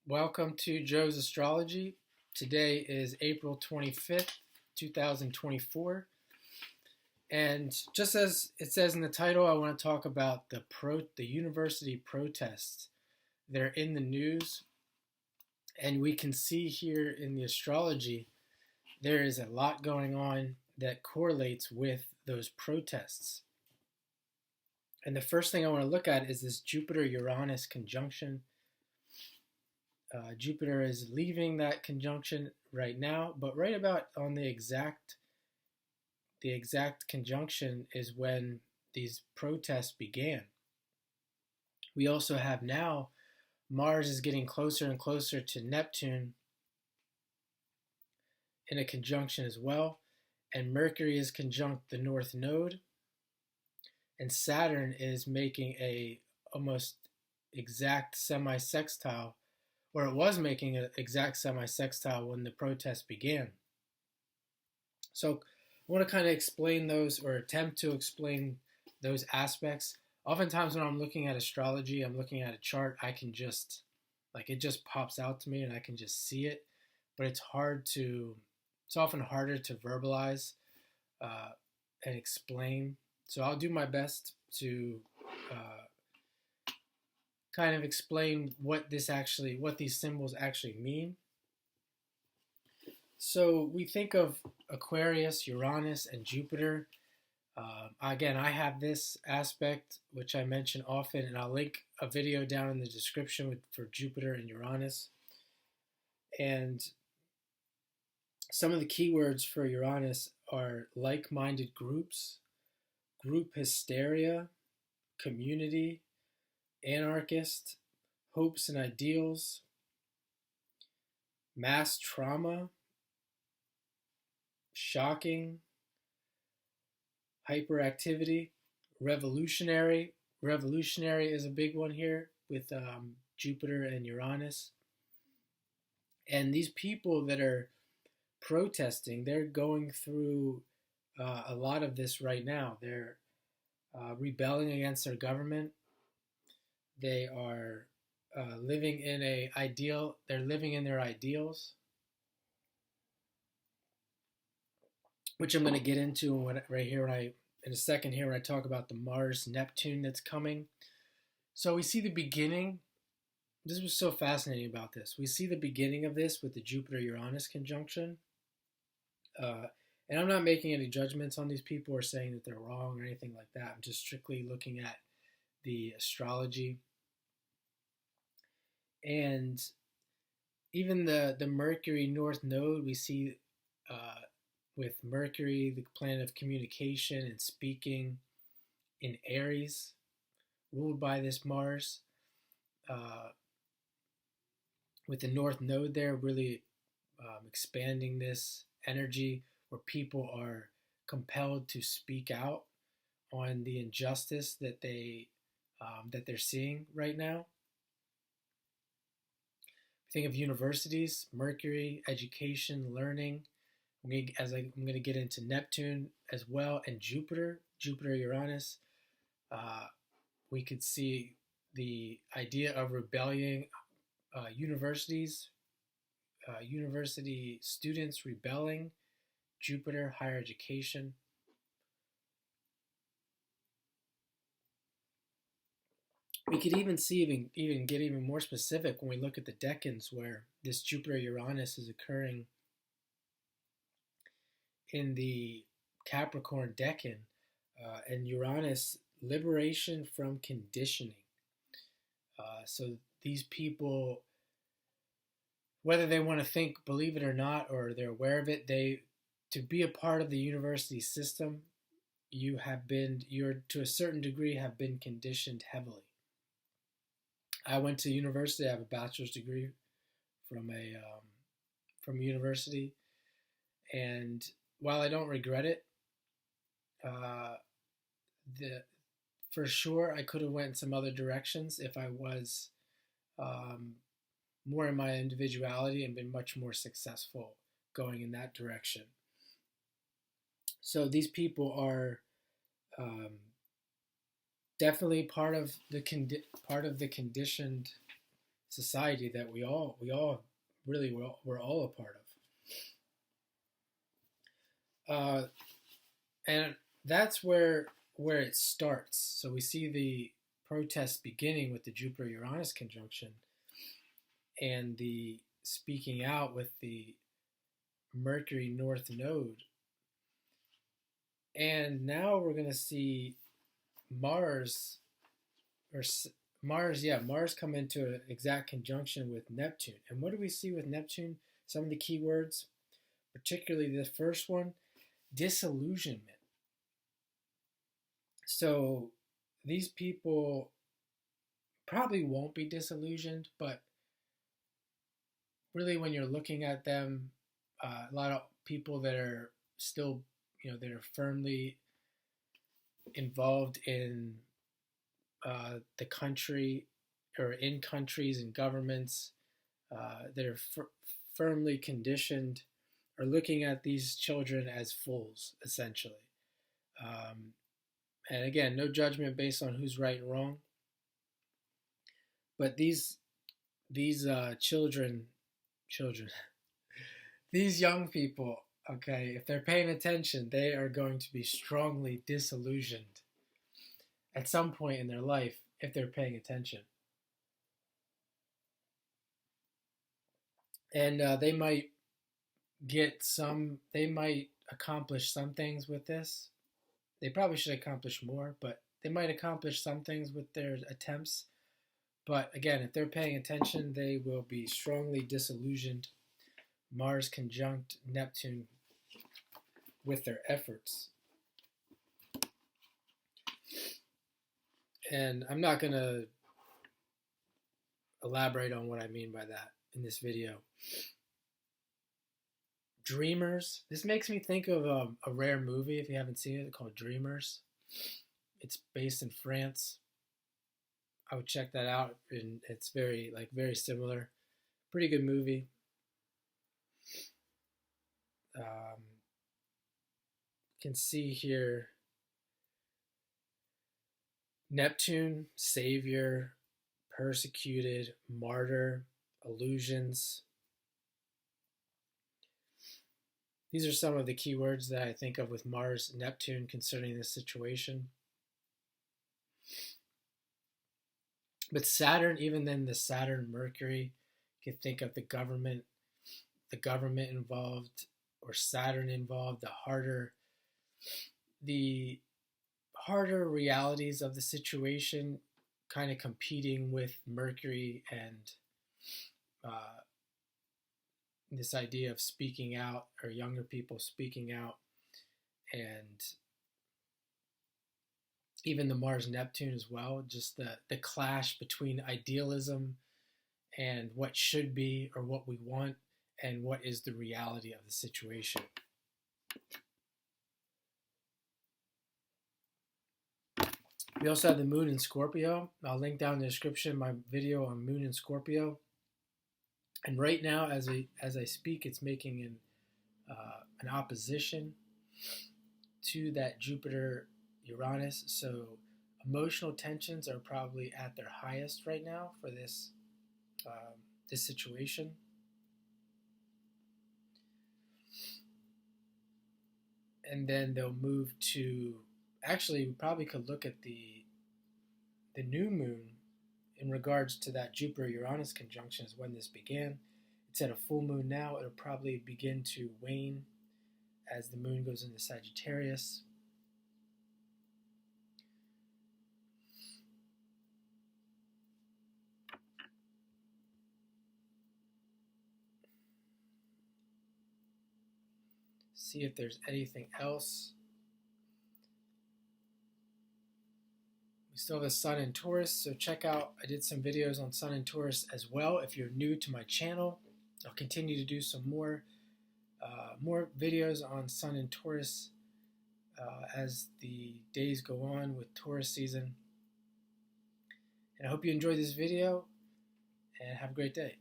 Welcome to Joe's Astrology. Today is April 25th, 2024. And just as it says in the title, I want to talk about the university protests. They're in the news, and we can see here in the astrology there is a lot going on that correlates with those protests. And the first thing I want to look at is this Jupiter-Uranus conjunction. Jupiter is leaving that conjunction right now, but right about on the exact conjunction is when these protests began. We also have now Mars is getting closer and closer to Neptune in a conjunction as well, and Mercury is conjunct the North Node, and Saturn is making a almost exact semi-sextile, or it was making an exact semi-sextile when the protests began. So I want to kind of explain those, or attempt to explain those aspects. Oftentimes when I'm looking at astrology, I'm looking at a chart, I can just, it just pops out to me and I can just see it, but it's often harder to verbalize and explain. So I'll do my best to kind of explain what these symbols actually mean. So we think of Aquarius, Uranus, and Jupiter. Again, I have this aspect, which I mention often, and I'll link a video down in the description for Jupiter and Uranus. And some of the keywords for Uranus are like-minded groups, group hysteria, community, anarchist, hopes and ideals, mass trauma, shocking, hyperactivity, revolutionary. Revolutionary is a big one here with Jupiter and Uranus. And these people that are protesting, they're going through a lot of this right now. They're rebelling against their government. They are living in they're living in their ideals, which I'm going to get into right here in a second here when I talk about the Mars-Neptune that's coming. So we see the beginning. This was so fascinating about this. We see the beginning of this with the Jupiter-Uranus conjunction. And I'm not making any judgments on these people or saying that they're wrong or anything like that. I'm just strictly looking at the astrology. And even the Mercury North Node, we see with Mercury, the planet of communication and speaking, in Aries, ruled by this Mars, with the North Node there really expanding this energy where people are compelled to speak out on the injustice that they're seeing right now. Think of universities, Mercury, education, learning. I'm going to get into Neptune as well, and Jupiter, Uranus. We could see the idea of rebellion, universities, university students rebelling, Jupiter, higher education. We could even get even more specific when we look at the decans where this Jupiter-Uranus is occurring in the Capricorn decan, and Uranus, liberation from conditioning. So these people, whether they want to believe it or not, or they're aware of it, to be a part of the university system, you're to a certain degree have been conditioned heavily. I went to university. I have a bachelor's degree from university, and while I don't regret it, for sure I could have went in some other directions if I was more in my individuality and been much more successful going in that direction. So these people are definitely part of the conditioned society that we all really we're all a part of. And that's where it starts. So we see the protests beginning with the Jupiter-Uranus conjunction and the speaking out with the Mercury North Node. And now we're going to see Mars, or Mars come into an exact conjunction with Neptune. And what do we see with Neptune? Some of the key words, particularly the first one, disillusionment. So these people probably won't be disillusioned, but really when you're looking at them, a lot of people that are still, that are firmly involved in the country or in countries and governments that are firmly conditioned, are looking at these children as fools, essentially. And again, no judgment based on who's right and wrong. But these children, these young people, okay, if they're paying attention, they are going to be strongly disillusioned at some point in their life if they're paying attention. And they might accomplish some things with this. They probably should accomplish more, but they might accomplish some things with their attempts. But again, if they're paying attention, they will be strongly disillusioned. Mars conjunct Neptune with their efforts. And I'm not going to elaborate on what I mean by that in this video. Dreamers. This makes me think of a rare movie, if you haven't seen it, called Dreamers. It's based in France. I would check that out, and it's very similar. Pretty good movie. Can see here Neptune, savior, persecuted, martyr, illusions. These are some of the keywords that I think of with Mars, Neptune concerning this situation. But Saturn, even then the Saturn, Mercury, you can think of the government involved, or Saturn involved, the harder realities of the situation kind of competing with Mercury and this idea of speaking out, or younger people speaking out, and even the Mars Neptune as well, just the clash between idealism and what should be or what we want and what is the reality of the situation. We also have the Moon in Scorpio. I'll link down in the description my video on Moon in Scorpio. And right now, as I speak, it's making an opposition to that Jupiter-Uranus. So emotional tensions are probably at their highest right now for this situation. And then they'll move to, actually, we probably could look at the new moon in regards to that Jupiter-Uranus conjunction is when this began. It's at a full moon now. It'll probably begin to wane as the moon goes into Sagittarius. See if there's anything else. We still have a Sun in Taurus, so check out, I did some videos on Sun in Taurus as well. If you're new to my channel, I'll continue to do some more videos on Sun in Taurus as the days go on with Taurus season. And I hope you enjoyed this video, and have a great day.